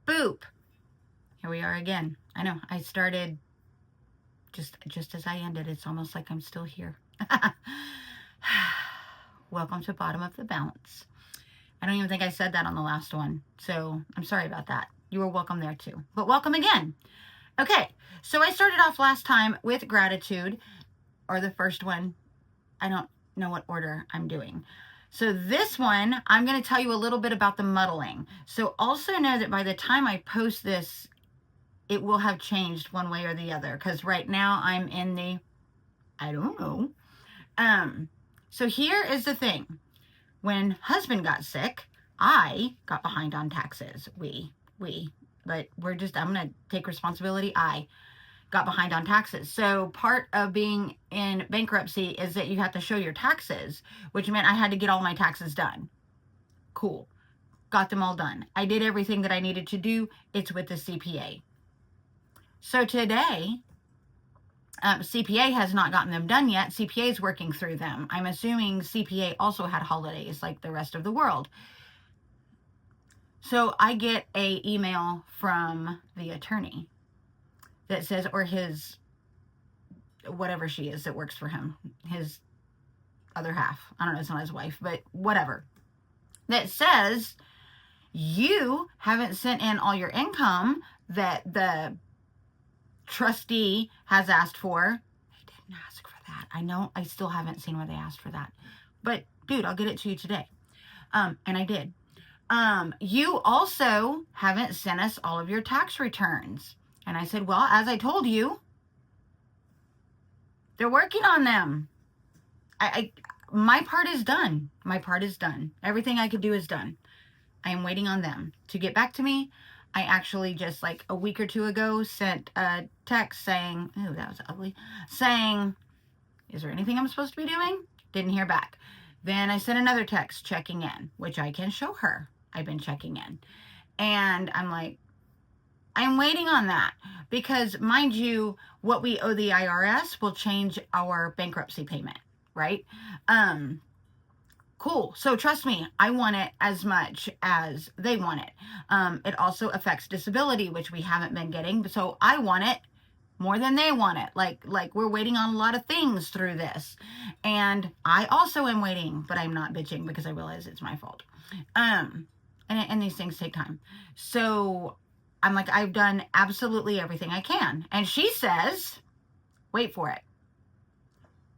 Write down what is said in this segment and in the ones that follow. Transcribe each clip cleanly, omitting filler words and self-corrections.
Boop. Here we are again. I know, I started just as I ended. It's almost like I'm still here. Welcome to Bottom of the Balance. I don't even think I said that on the last one, so I'm sorry about that. You were welcome there too, but welcome again. Okay, so I started off last time with gratitude, or the first one. I don't know what order I'm doing. So this one, I'm going to tell you a little bit about the muddling. So also know that by the time I post this, it will have changed one way or the other, because right now I'm in the, I don't know. So here is the thing. When husband got sick, I got behind on taxes. But I'm going to take responsibility. I got behind on taxes. So part of being in bankruptcy is that you have to show your taxes, which meant I had to get all my taxes done. Cool. Got them all done. I did everything that I needed to do. It's with the CPA. So today, CPA has not gotten them done yet. CPA is working through them. I'm assuming CPA also had holidays like the rest of the world. So I get a email from the attorney that says, or his, whatever she is that works for him, his other half. I don't know, it's not his wife, but whatever. That says, you haven't sent in all your income that the trustee has asked for. They didn't ask for that. I know, I still haven't seen where they asked for that. But dude, I'll get it to you today. And I did. You also haven't sent us all of your tax returns. And I said, well, as I told you, they're working on them. My part is done. My part is done. Everything I could do is done. I am waiting on them to get back to me. I actually just like a week or two ago sent a text saying, oh, that was ugly, saying, is there anything I'm supposed to be doing? Didn't hear back. Then I sent another text checking in, which I can show her. I've been checking in. And I'm like, I'm waiting on that because, mind you, what we owe the IRS will change our bankruptcy payment, right? Cool. So trust me, I want it as much as they want it. It also affects disability, which we haven't been getting. So I want it more than they want it. Like we're waiting on a lot of things through this. And I also am waiting, but I'm not bitching because I realize it's my fault. And these things take time. So I'm like, I've done absolutely everything I can. And she says, wait for it,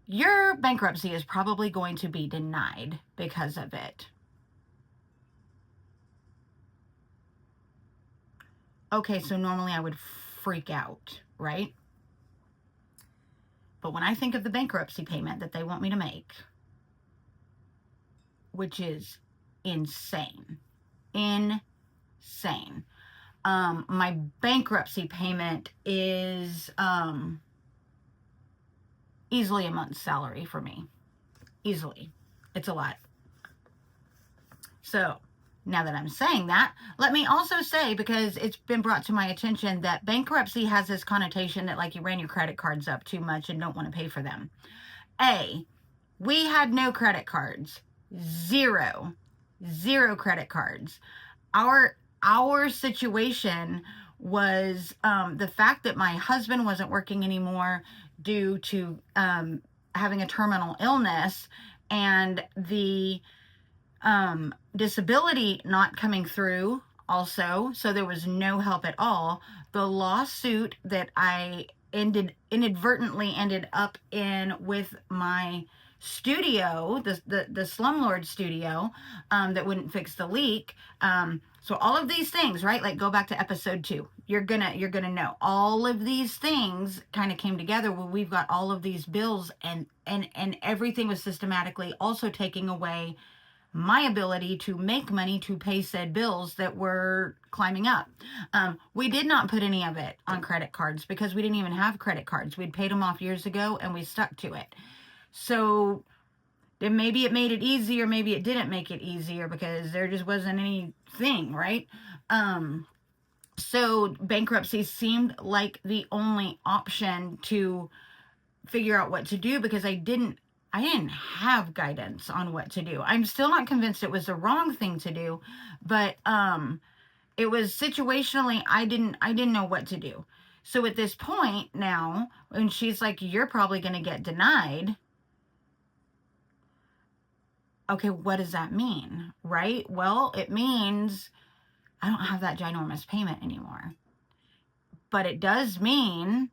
your bankruptcy is probably going to be denied because of it. Okay, so normally I would freak out, right? But when I think of the bankruptcy payment that they want me to make, which is insane, my bankruptcy payment is easily a month's salary for me. Easily. It's a lot. So now that I'm saying that, let me also say, because it's been brought to my attention that bankruptcy has this connotation that like you ran your credit cards up too much and don't want to pay for them. We had no credit cards. Zero credit cards. Our situation was the fact that my husband wasn't working anymore due to having a terminal illness, and the disability not coming through also, so there was no help at all. The lawsuit that I inadvertently ended up in with my studio, the slumlord studio, that wouldn't fix the leak. So all of these things, right? Like go back to episode 2. You're gonna know all of these things kind of came together where we've got all of these bills, and everything was systematically also taking away my ability to make money to pay said bills that were climbing up. We did not put any of it on credit cards because we didn't even have credit cards. We'd paid them off years ago and we stuck to it. So then maybe it made it easier, maybe it didn't make it easier because there just wasn't anything, right? So bankruptcy seemed like the only option to figure out what to do because I didn't have guidance on what to do. I'm still not convinced it was the wrong thing to do, but it was situationally, I didn't know what to do. So at this point now, when she's like, you're probably going to get denied. Okay, what does that mean? Right? Well, it means I don't have that ginormous payment anymore. But it does mean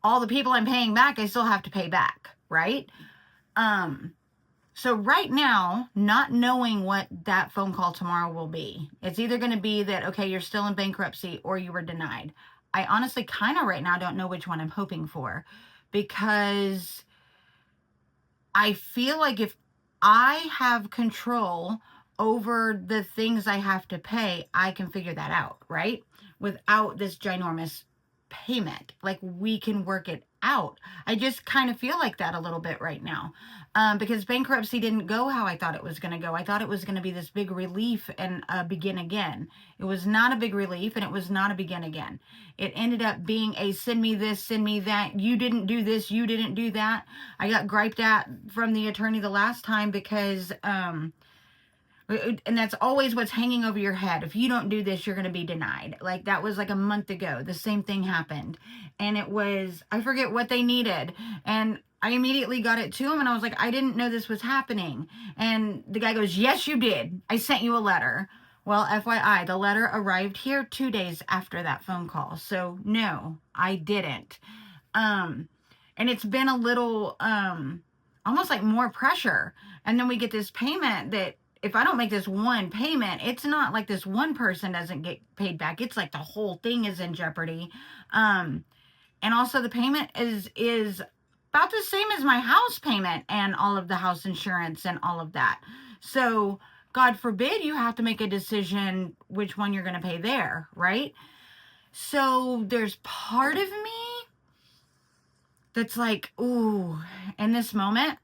all the people I'm paying back, I still have to pay back, right? So right now, not knowing what that phone call tomorrow will be, it's either going to be that, okay, you're still in bankruptcy or you were denied. I honestly kind of right now don't know which one I'm hoping for, because I feel like if I have control over the things I have to pay, I can figure that out, right? Without this ginormous payment. Like, we can work it out. I just kind of feel like that a little bit right now, because bankruptcy didn't go how I thought it was going to go. I thought it was going to be this big relief and begin again. It was not a big relief, and it was not a begin again. It ended up being a send me this, send me that. You didn't do this, you didn't do that. I got griped at from the attorney the last time because and that's always what's hanging over your head. If you don't do this, you're going to be denied. Like, that was like a month ago. The same thing happened. And it was, I forget what they needed. And I immediately got it to him, and I was like, I didn't know this was happening. And the guy goes, yes, you did. I sent you a letter. Well, FYI, the letter arrived here 2 days after that phone call. So no, I didn't. And it's been a little, almost like more pressure. And then we get this payment that, if I don't make this one payment, it's not like this one person doesn't get paid back. It's like the whole thing is in jeopardy. And also the payment is about the same as my house payment and all of the house insurance and all of that. So God forbid you have to make a decision which one you're going to pay there, right? So there's part of me that's like, ooh, in this moment,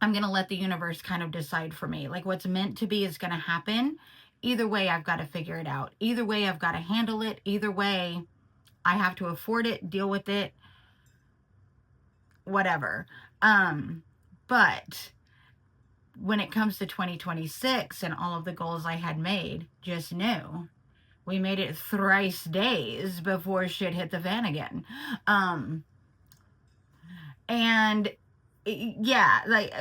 I'm going to let the universe kind of decide for me. Like, what's meant to be is going to happen. Either way, I've got to figure it out. Either way, I've got to handle it. Either way, I have to afford it, deal with it, whatever. But when it comes to 2026 and all of the goals I had made, just know we made it thrice days before shit hit the fan again. And yeah, like,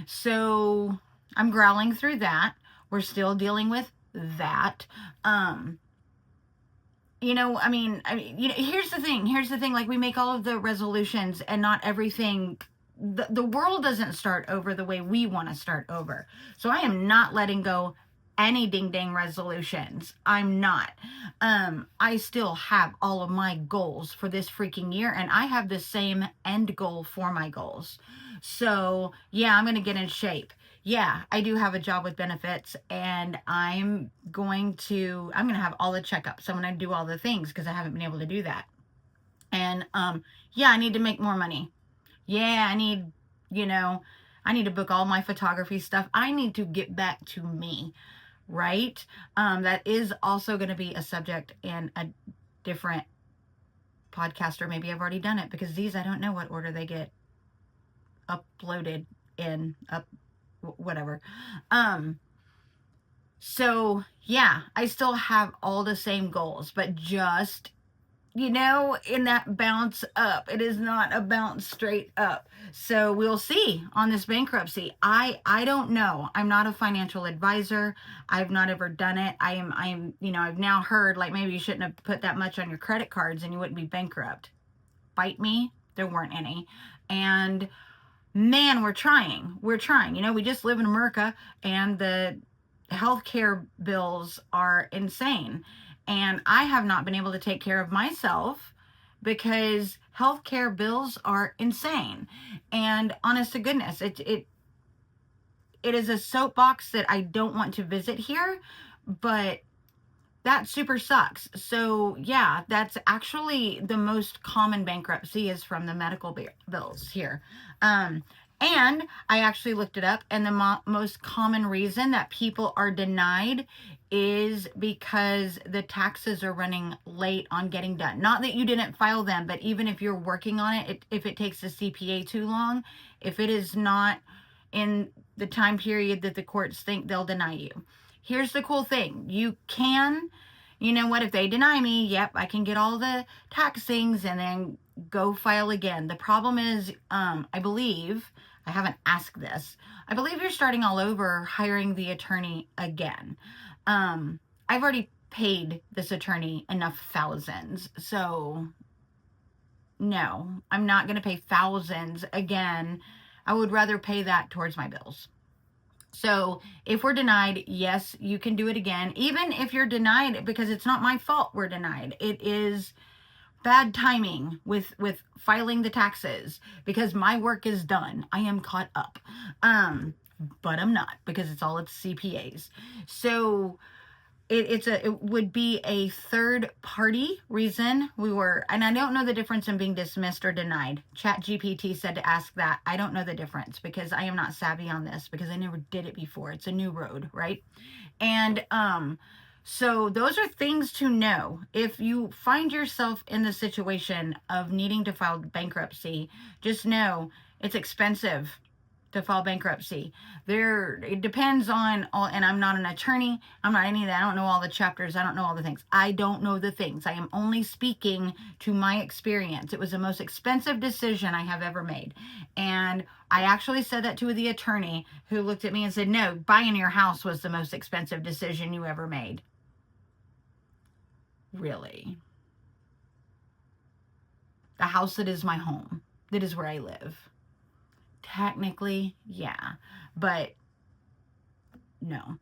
so I'm growling through that. We're still dealing with that. You know, I mean, here's the thing, like, we make all of the resolutions, and not everything, the world doesn't start over the way we want to start over. So I am not letting go any ding dang resolutions. I'm not. I still have all of my goals for this freaking year, and I have the same end goal for my goals. So yeah, I'm going to get in shape. Yeah, I do have a job with benefits, and I'm going to have all the checkups. I'm going to do all the things because I haven't been able to do that. And yeah, I need to make more money. Yeah, I need to book all my photography stuff. I need to get back to me. Right? That is also going to be a subject in a different podcast, or maybe I've already done it, because these, I don't know what order they get uploaded in, whatever. So yeah, I still have all the same goals, but just, in that bounce up. It is not a bounce straight up. So we'll see on this bankruptcy. I don't know. I'm not a financial advisor. I've not ever done it. I'm I've now heard, like, maybe you shouldn't have put that much on your credit cards and you wouldn't be bankrupt. Bite me. There weren't any. And man, we're trying. We just live in America, and the healthcare bills are insane. And I have not been able to take care of myself because healthcare bills are insane. And honest to goodness, it is a soapbox that I don't want to visit here, but that super sucks. So yeah, that's actually the most common bankruptcy is from the medical bills here. And I actually looked it up, and the most common reason that people are denied is because the taxes are running late on getting done. Not that you didn't file them, but even if you're working on it, if it takes the CPA too long, if it is not in the time period that the courts think, they'll deny you. here's the cool thing. You can, you know what, if they deny me, yep, I can get all the tax things and then go file again. The problem is, I believe, I haven't asked this, I believe you're starting all over hiring the attorney again. I've already paid this attorney enough thousands, so no, I'm not going to pay thousands again. I would rather pay that towards my bills. So if we're denied, yes, you can do it again. Even if you're denied, because it's not my fault we're denied. It is bad timing with filing the taxes, because my work is done. I am caught up. But I'm not, because it's all at CPAs. So it would be a third party reason we were, and I don't know the difference in being dismissed or denied. ChatGPT said to ask that. I don't know the difference because I am not savvy on this, because I never did it before. It's a new road, right? And so those are things to know. If you find yourself in the situation of needing to file bankruptcy, just know it's expensive to file bankruptcy. It depends on all, and I'm not an attorney, I'm not any of that, I don't know all the chapters, I don't know all the things. I don't know the things. I am only speaking to my experience. It was the most expensive decision I have ever made. And I actually said that to the attorney, who looked at me and said, no, buying your house was the most expensive decision you ever made. Really? The house that is my home, that is where I live. Technically, yeah, but no.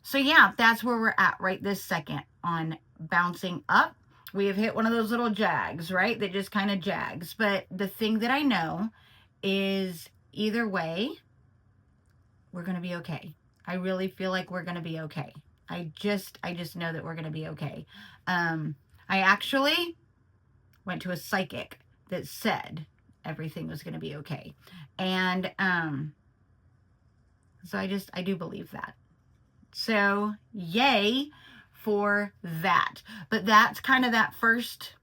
So yeah, that's where we're at right this second on bouncing up. We have hit one of those little jags, right? That just kind of jags. But the thing that I know is either way, we're going to be okay. I really feel like we're going to be okay. I just know that we're going to be okay. I actually went to a psychic that said everything was going to be okay. And so I do believe that. So yay for that. But that's kind of that first,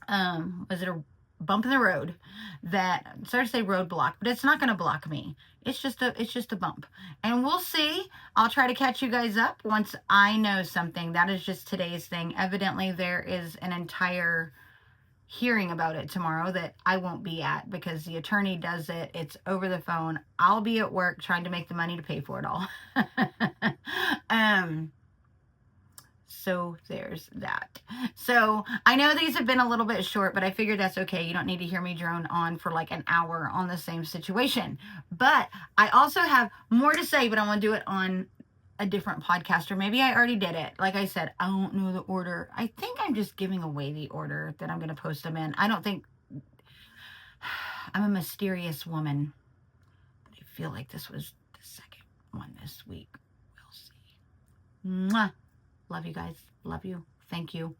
was it a bump in the road that, sorry to say roadblock, but it's not going to block me. It's just a bump. And we'll see. I'll try to catch you guys up once I know something. That is just today's thing. Evidently there is an entire hearing about it tomorrow that I won't be at, because the attorney does it. It's over the phone. I'll be at work trying to make the money to pay for it all. So there's that. So I know these have been a little bit short, but I figured that's okay. You don't need to hear me drone on for like an hour on the same situation. But I also have more to say, but I want to do it on a different podcast, or maybe I already did it. Like I said, I don't know the order. I think I'm just giving away the order that I'm going to post them in. I don't think, I'm a mysterious woman, but I feel like this was the second one this week. We'll see. Mwah. Love you guys. Love you. Thank you.